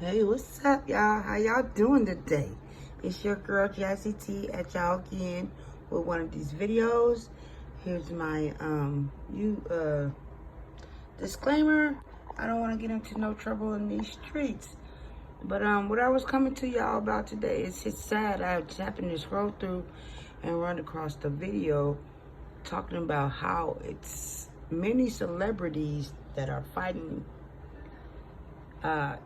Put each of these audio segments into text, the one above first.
Hey, what's up, y'all? How y'all doing today? It's your girl Jazzy T at y'all again with one of these videos. Here's my disclaimer. I don't want to get into no trouble in these streets. But what I was coming to y'all about today is it's sad. I just happened to scroll through and run across the video talking about how it's many celebrities that are fighting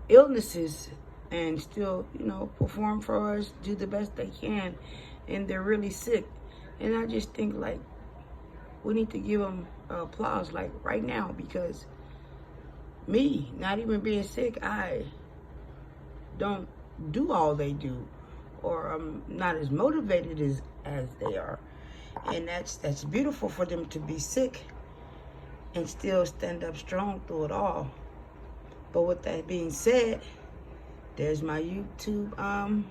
illnesses and still, perform for us, do the best they can, and they're really sick. And I just think like we need to give them applause like right now, because me, not even being sick, I don't do all they do, or I'm not as motivated as they are. And that's beautiful for them to be sick and still stand up strong through it all. But with that being said, there's my YouTube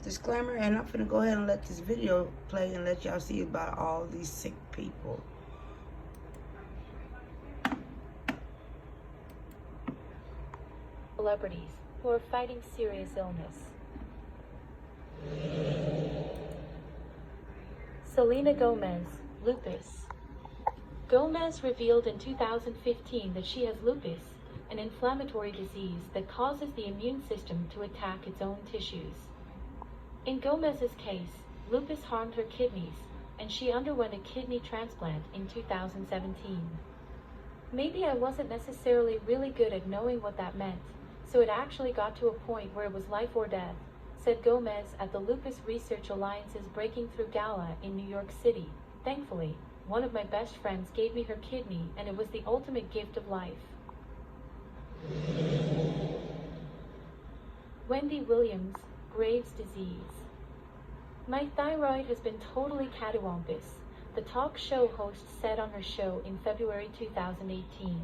disclaimer, and I'm gonna go ahead and let this video play and let y'all see about all these sick people. Celebrities who are fighting serious illness. Selena Gomez, lupus. Gomez revealed in 2015 that she has lupus, an inflammatory disease that causes the immune system to attack its own tissues. In Gomez's case, lupus harmed her kidneys, and she underwent a kidney transplant in 2017. Maybe I wasn't necessarily really good at knowing what that meant, so it actually got to a point where it was life or death, said Gomez at the Lupus Research Alliance's Breaking Through Gala in New York City. Thankfully, one of my best friends gave me her kidney, and it was the ultimate gift of life. Wendy Williams, Graves' disease. My thyroid has been totally cattywampus, the talk show host said on her show in February 2018.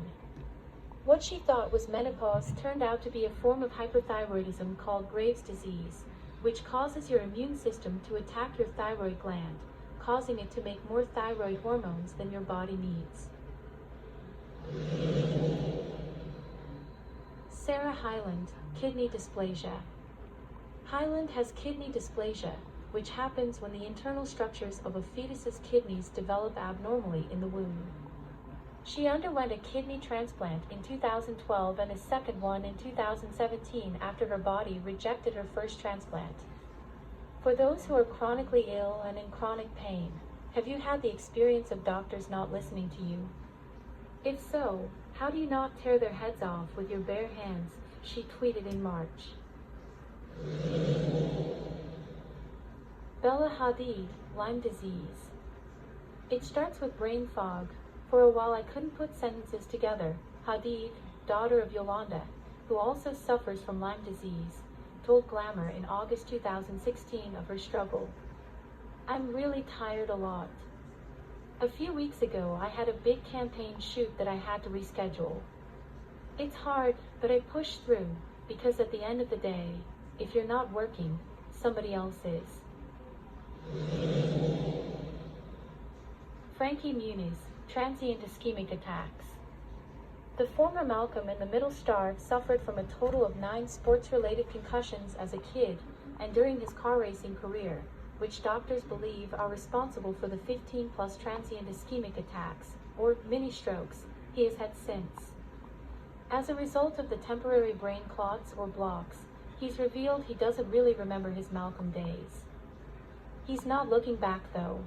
What she thought was menopause turned out to be a form of hyperthyroidism called Graves' disease, which causes your immune system to attack your thyroid gland, causing it to make more thyroid hormones than your body needs. Sarah Hyland, kidney dysplasia. Hyland has kidney dysplasia, which happens when the internal structures of a fetus's kidneys develop abnormally in the womb. She underwent a kidney transplant in 2012 and a second one in 2017 after her body rejected her first transplant. For those who are chronically ill and in chronic pain, have you had the experience of doctors not listening to you? If so, how do you not tear their heads off with your bare hands? She tweeted in March. Bella Hadid, Lyme disease. It starts with brain fog. For a while I couldn't put sentences together. Hadid, daughter of Yolanda, who also suffers from Lyme disease, told Glamour in August 2016 of her struggle. I'm really tired a lot. A few weeks ago I had a big campaign shoot that I had to reschedule. It's hard, but I push through, because at the end of the day, if you're not working, somebody else is. Frankie Muniz, transient ischemic attacks. The former Malcolm and the middle star suffered from a total of 9 sports-related concussions as a kid and during his car racing career, which doctors believe are responsible for the 15+ transient ischemic attacks, or mini-strokes, he has had since. As a result of the temporary brain clots or blocks, he's revealed he doesn't really remember his Malcolm days. He's not looking back though.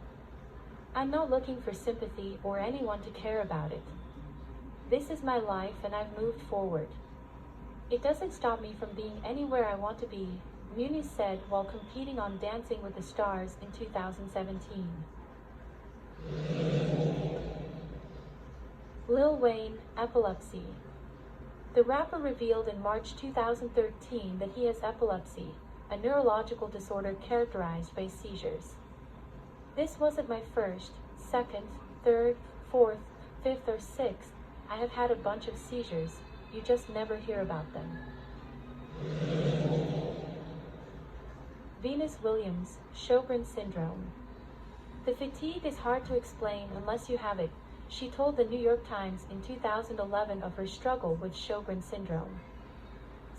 I'm not looking for sympathy or anyone to care about it. This is my life and I've moved forward. It doesn't stop me from being anywhere I want to be, Muniz said while competing on Dancing with the Stars in 2017. Lil Wayne, epilepsy. The rapper revealed in March 2013 that he has epilepsy, a neurological disorder characterized by seizures. This wasn't my first, second, third, fourth, fifth, or sixth. I have had a bunch of seizures. You just never hear about them. Venus Williams, Sjogren syndrome. The fatigue is hard to explain unless you have it, she told the New York Times in 2011 of her struggle with Sjogren syndrome.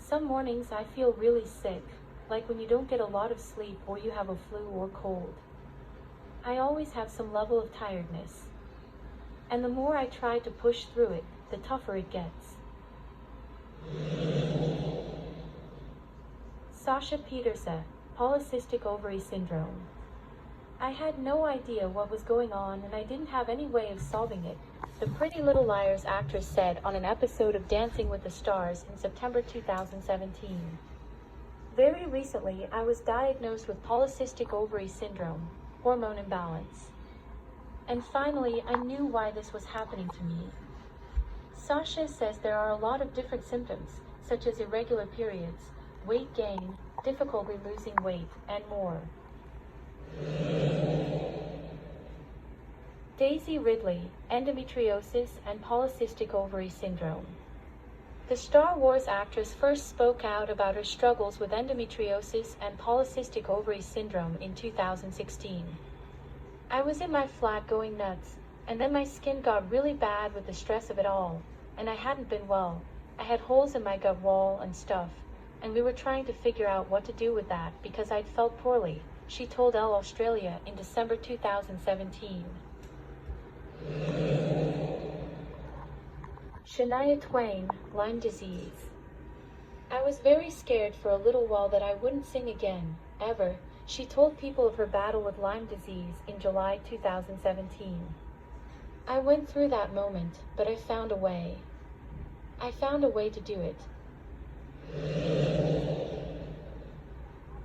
Some mornings I feel really sick, like when you don't get a lot of sleep or you have a flu or cold. I always have some level of tiredness. And the more I try to push through it, the tougher it gets. Sasha Petersa, polycystic ovary syndrome. I had no idea what was going on and I didn't have any way of solving it, the Pretty Little Liars actress said on an episode of Dancing with the Stars in September 2017. Very recently, I was diagnosed with polycystic ovary syndrome, hormone imbalance. And finally, I knew why this was happening to me. Sasha says there are a lot of different symptoms, such as irregular periods, weight gain, difficulty losing weight, and more. Daisy Ridley, endometriosis and polycystic ovary syndrome. The Star Wars actress first spoke out about her struggles with endometriosis and polycystic ovary syndrome in 2016. I was in my flat going nuts, and then my skin got really bad with the stress of it all, and I hadn't been well. I had holes in my gut wall and stuff, and we were trying to figure out what to do with that because I'd felt poorly, she told Elle Australia in December 2017. Shania Twain, Lyme disease. I was very scared for a little while that I wouldn't sing again, ever, she told People of her battle with Lyme disease in July 2017. I went through that moment, but I found a way. I found a way to do it.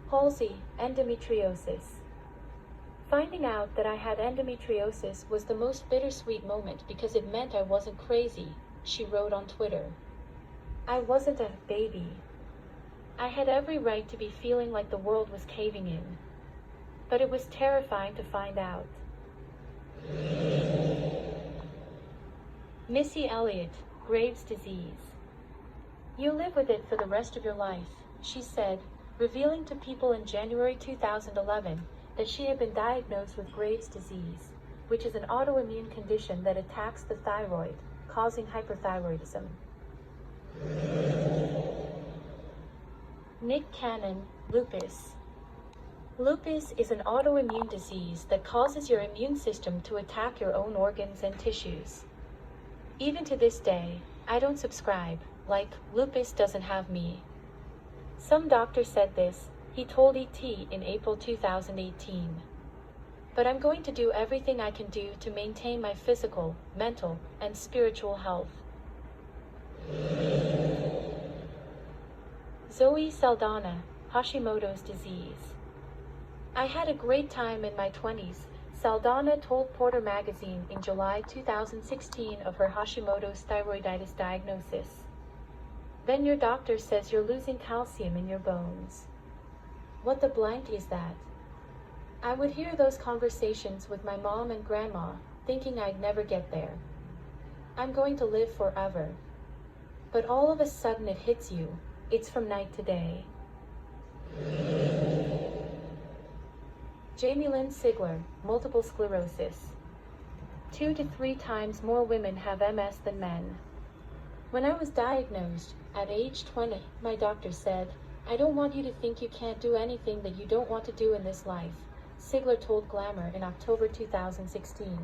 Palsy, endometriosis. Finding out that I had endometriosis was the most bittersweet moment because it meant I wasn't crazy, she wrote on Twitter. I wasn't a baby. I had every right to be feeling like the world was caving in. But it was terrifying to find out. Missy Elliott, Graves' disease. You live with it for the rest of your life, she said, revealing to People in January 2011 that she had been diagnosed with Graves' disease, which is an autoimmune condition that attacks the thyroid, causing hyperthyroidism. Nick Cannon, lupus. Lupus is an autoimmune disease that causes your immune system to attack your own organs and tissues. Even to this day, I don't subscribe, like, lupus doesn't have me. Some doctor said this, he told ET in April 2018. But I'm going to do everything I can do to maintain my physical, mental, and spiritual health. Zoe Saldana, Hashimoto's disease. I had a great time in my 20s, Saldana told Porter magazine in July 2016 of her Hashimoto's thyroiditis diagnosis. Then your doctor says you're losing calcium in your bones. What the blank is that? I would hear those conversations with my mom and grandma, thinking I'd never get there. I'm going to live forever. But all of a sudden it hits you. It's from night to day. Jamie Lynn Sigler, multiple sclerosis. 2 to 3 times more women have MS than men. When I was diagnosed, at age 20, my doctor said, I don't want you to think you can't do anything that you don't want to do in this life, Sigler told Glamour in October 2016.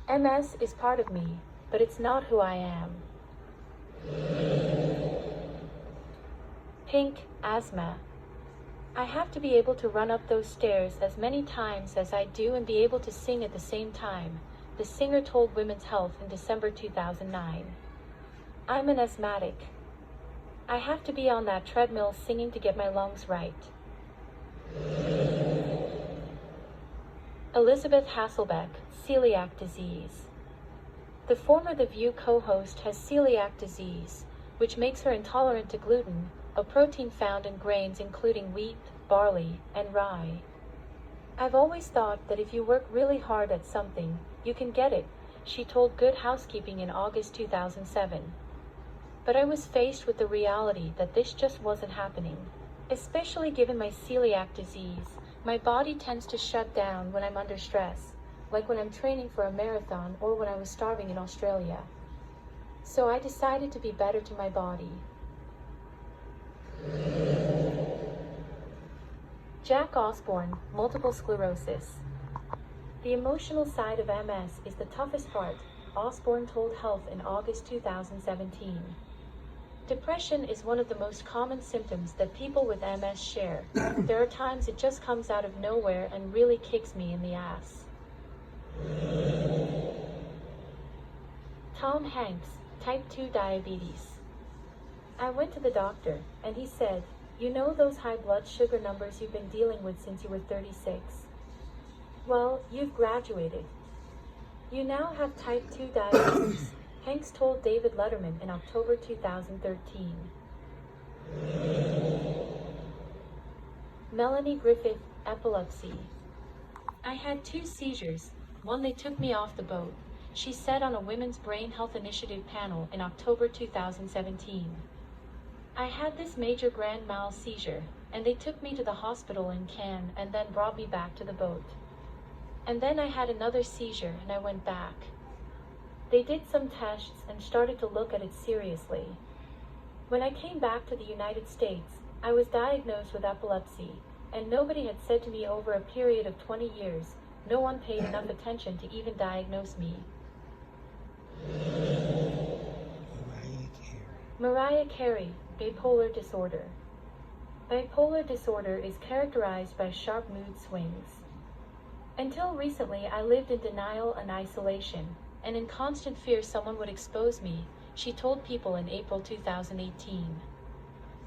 MS is part of me, but it's not who I am. Pink, asthma. I have to be able to run up those stairs as many times as I do and be able to sing at the same time, the singer told Women's Health in December 2009. I'm an asthmatic. I have to be on that treadmill singing to get my lungs right. Elizabeth Hasselbeck, celiac disease. The former The View co-host has celiac disease, which makes her intolerant to gluten, a protein found in grains including wheat, barley, and rye. I've always thought that if you work really hard at something, you can get it, she told Good Housekeeping in August 2007. But I was faced with the reality that this just wasn't happening. Especially given my celiac disease, my body tends to shut down when I'm under stress, like when I'm training for a marathon or when I was starving in Australia. So I decided to be better to my body. Jack Osborne, multiple sclerosis. The emotional side of MS is the toughest part, Osborne told Health in August 2017. Depression is one of the most common symptoms that people with MS share. There are times it just comes out of nowhere and really kicks me in the ass. Tom Hanks, type 2 diabetes. I went to the doctor, and he said, "You know those high blood sugar numbers you've been dealing with since you were 36? Well, you've graduated. You now have type 2 diabetes," Hanks told David Letterman in October 2013. Melanie Griffith, epilepsy. "I had 2 seizures. One, they took me off the boat," she said on a Women's Brain Health Initiative panel in October 2017. "I had this major grand mal seizure, and they took me to the hospital in Cannes and then brought me back to the boat. And then I had another seizure and I went back. They did some tests and started to look at it seriously. When I came back to the United States, I was diagnosed with epilepsy, and nobody had said to me over a period of 20 years, no one paid enough attention to even diagnose me." Mariah Carey, bipolar disorder. Bipolar disorder is characterized by sharp mood swings. "Until recently, I lived in denial and isolation, and in constant fear someone would expose me," she told People in April 2018.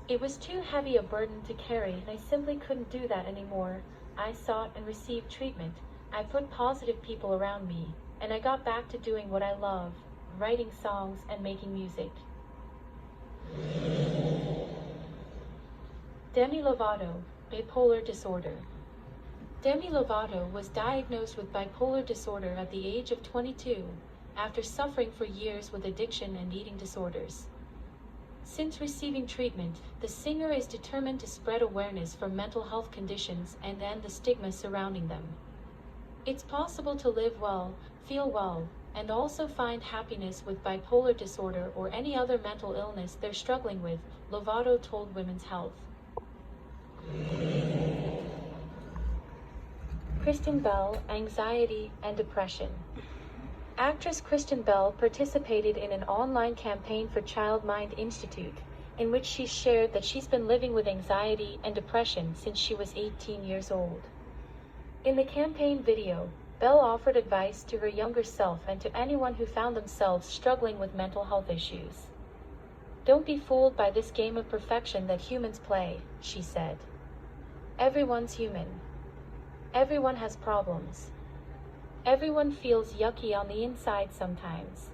"It was too heavy a burden to carry, and I simply couldn't do that anymore. I sought and received treatment. I put positive people around me, and I got back to doing what I love, writing songs and making music." Demi Lovato, bipolar disorder. Demi Lovato was diagnosed with bipolar disorder at the age of 22, after suffering for years with addiction and eating disorders. Since receiving treatment, the singer is determined to spread awareness for mental health conditions and end the stigma surrounding them. "It's possible to live well, feel well, and also find happiness with bipolar disorder or any other mental illness they're struggling with," Lovato told Women's Health. Kristen Bell, anxiety and depression. Actress Kristen Bell participated in an online campaign for Child Mind Institute, in which she shared that she's been living with anxiety and depression since she was 18 years old. In the campaign video, Bell offered advice to her younger self and to anyone who found themselves struggling with mental health issues. "Don't be fooled by this game of perfection that humans play," she said. "Everyone's human. Everyone has problems. Everyone feels yucky on the inside sometimes.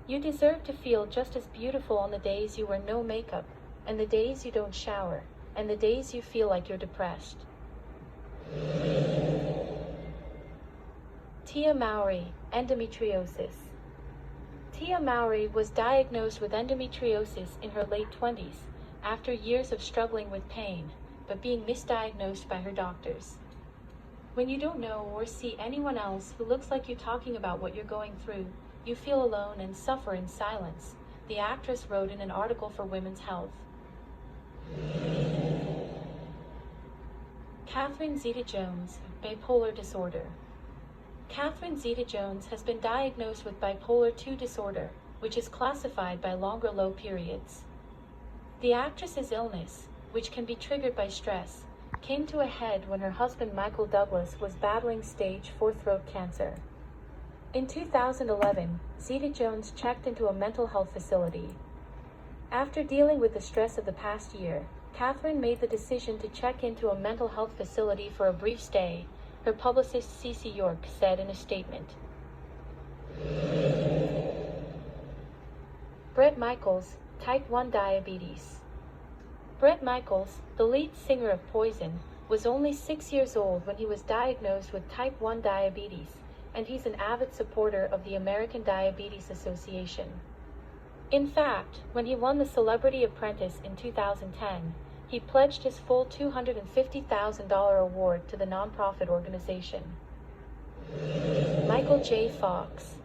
You deserve to feel just as beautiful on the days you wear no makeup, and the days you don't shower, and the days you feel like you're depressed." Tia Mowry, endometriosis. Tia Mowry was diagnosed with endometriosis in her late 20s, after years of struggling with pain, but being misdiagnosed by her doctors. "When you don't know or see anyone else who looks like you talking about what you're going through, you feel alone and suffer in silence," the actress wrote in an article for Women's Health. Catherine Zeta-Jones, bipolar disorder. Catherine Zeta-Jones has been diagnosed with bipolar II disorder, which is classified by longer low periods. The actress's illness, which can be triggered by stress, came to a head when her husband Michael Douglas was battling stage 4 throat cancer. In 2011, Zeta-Jones checked into a mental health facility. After dealing with the stress of the past year, Catherine made the decision to check into a mental health facility for a brief stay, her publicist Cece York said in a statement. Bret Michaels, type 1 diabetes. Bret Michaels, the lead singer of Poison, was only 6 years old when he was diagnosed with type 1 diabetes, and he's an avid supporter of the American Diabetes Association. In fact, when he won the Celebrity Apprentice in 2010, he pledged his full $250,000 award to the nonprofit organization. Michael J. Fox.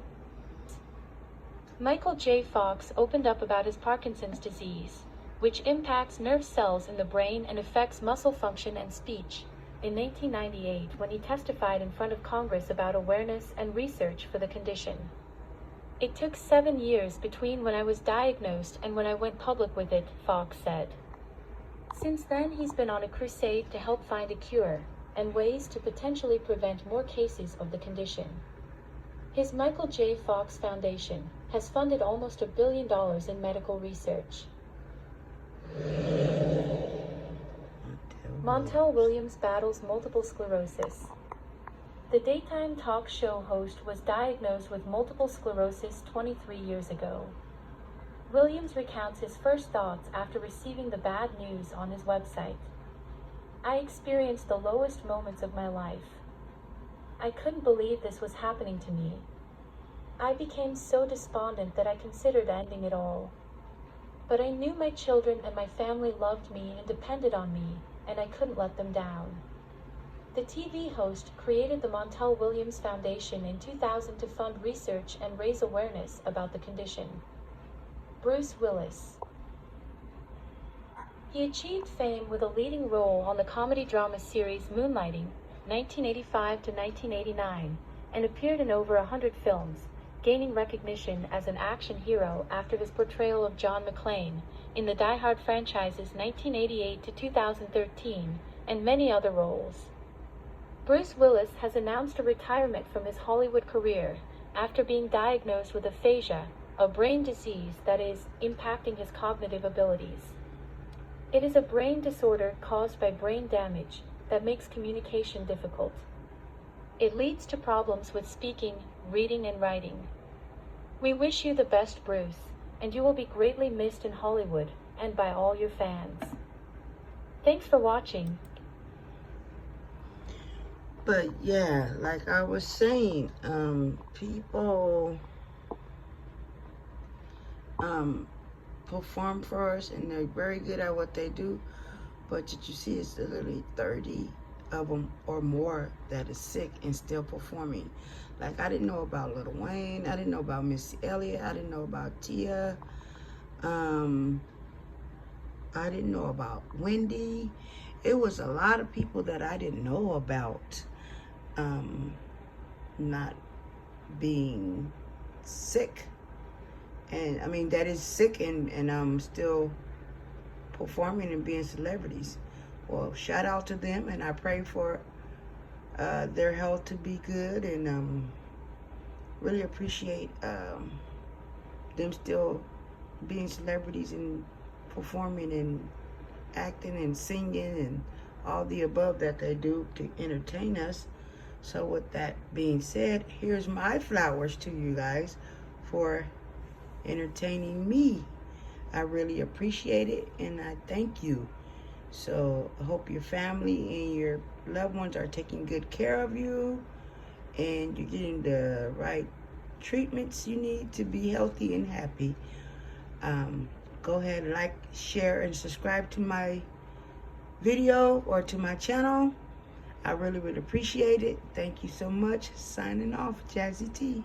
Michael J. Fox opened up about his Parkinson's disease, which impacts nerve cells in the brain and affects muscle function and speech. In 1998, when he testified in front of Congress about awareness and research for the condition. It took 7 years between when I was diagnosed and when I went public with it, Fox said. Since then, he's been on a crusade to help find a cure and ways to potentially prevent more cases of the condition. His Michael J. Fox Foundation has funded almost $1 billion in medical research. Montel Williams battles multiple sclerosis. The daytime talk show host was diagnosed with multiple sclerosis 23 years ago. Williams recounts his first thoughts after receiving the bad news on his website. I experienced the lowest moments of my life. I couldn't believe this was happening to me. I became so despondent that I considered ending it all. But I knew my children and my family loved me and depended on me, and I couldn't let them down. The TV host created the Montel Williams Foundation in 2000 to fund research and raise awareness about the condition. Bruce Willis. He achieved fame with a leading role on the comedy drama series Moonlighting, 1985 to 1989, and appeared in over 100 films, gaining recognition as an action hero after his portrayal of John McClane in the Die Hard franchises 1988 to 2013, and many other roles. Bruce Willis has announced a retirement from his Hollywood career after being diagnosed with aphasia, a brain disease that is impacting his cognitive abilities. It is a brain disorder caused by brain damage that makes communication difficult. It leads to problems with speaking, reading, and writing. We wish you the best, Bruce, and you will be greatly missed in Hollywood and by all your fans. Thanks for watching. But yeah, like I was saying, people perform for us and they're very good at what they do, but did you see it's literally 30 of them or more that is sick and still performing. Like, I didn't know about Lil Wayne, I didn't know about Missy Elliott, I didn't know about Tia, I didn't know about Wendy. It was a lot of people that I didn't know about not being sick, and I mean that is sick and still performing and being celebrities. Well, shout out to them, and I pray for their health to be good, and really appreciate them still being celebrities and performing and acting and singing and all the above that they do to entertain us. So with that being said, here's my flowers to you guys for entertaining me. I really appreciate it, and I thank you. So I hope your family and your loved ones are taking good care of you, and you're getting the right treatments you need to be healthy and happy. Go ahead, like, share, and subscribe to my video or to my channel. I really would appreciate it. Thank you so much. Signing off, Jazzy T.